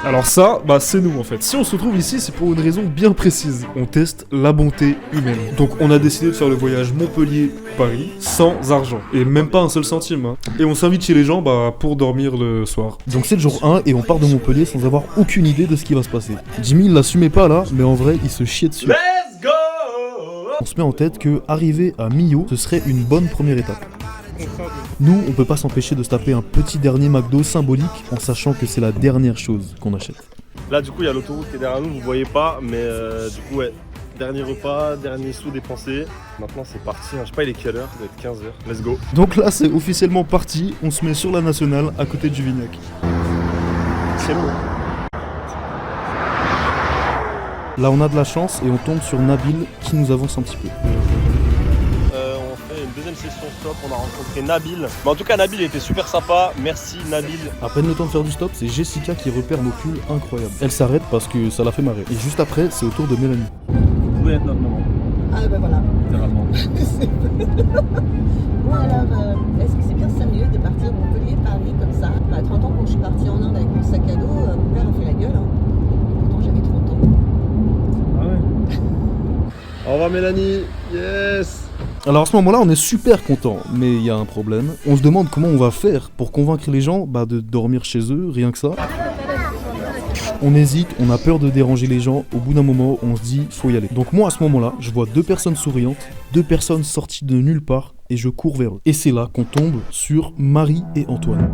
Alors ça, bah c'est nous en fait. Si on se retrouve ici, c'est pour une raison bien précise. On teste la bonté humaine. Donc on a décidé de faire le voyage Montpellier-Paris sans argent. Et même pas un seul centime. Hein. Et on s'invite chez les gens pour dormir le soir. Donc c'est le jour 1 et on part de Montpellier sans avoir aucune idée de ce qui va se passer. Jimmy il l'assumait pas là, mais en vrai il se chiait dessus. Let's go! On se met en tête que arriver à Millau, ce serait une bonne première étape. Nous, on peut pas s'empêcher de se taper un petit dernier McDo symbolique en sachant que c'est la dernière chose qu'on achète. Là du coup il y a l'autoroute qui est derrière nous, vous voyez pas, mais du coup ouais, dernier repas, dernier sou dépensé. Maintenant c'est parti, hein. Je sais pas il est quelle heure, il doit être 15h, let's go. Donc là c'est officiellement parti, on se met sur la nationale à côté de Juvignac. C'est long. Là on a de la chance et on tombe sur Nabil qui nous avance un petit peu. On fait une deuxième session stop, on a rencontré Nabil. Mais en tout cas Nabil était super sympa, merci Nabil. À peine le temps de faire du stop, c'est Jessica qui repère nos pulls incroyables. Elle s'arrête parce que ça la fait marrer. Et juste après, c'est au tour de Mélanie. Vous pouvez être notre maman, Ah bah voilà. littéralement. Bon alors, est-ce que c'est bien 5 minutes de partir Montpellier-Paris comme ça? À 30 ans quand je suis partie en Inde avec mon sac à dos, mon père a fait la gueule. Hein. Pourtant j'avais 30 ans. Ah ouais. Au revoir Mélanie, yes. Alors à ce moment-là, on est super content, mais il y a un problème. On se demande comment on va faire pour convaincre les gens de dormir chez eux, rien que ça. On hésite, on a peur de déranger les gens. Au bout d'un moment, on se dit, faut y aller. Donc moi, à ce moment-là, je vois 2 personnes souriantes, 2 personnes sorties de nulle part, et je cours vers eux. Et c'est là qu'on tombe sur Marie et Antoine.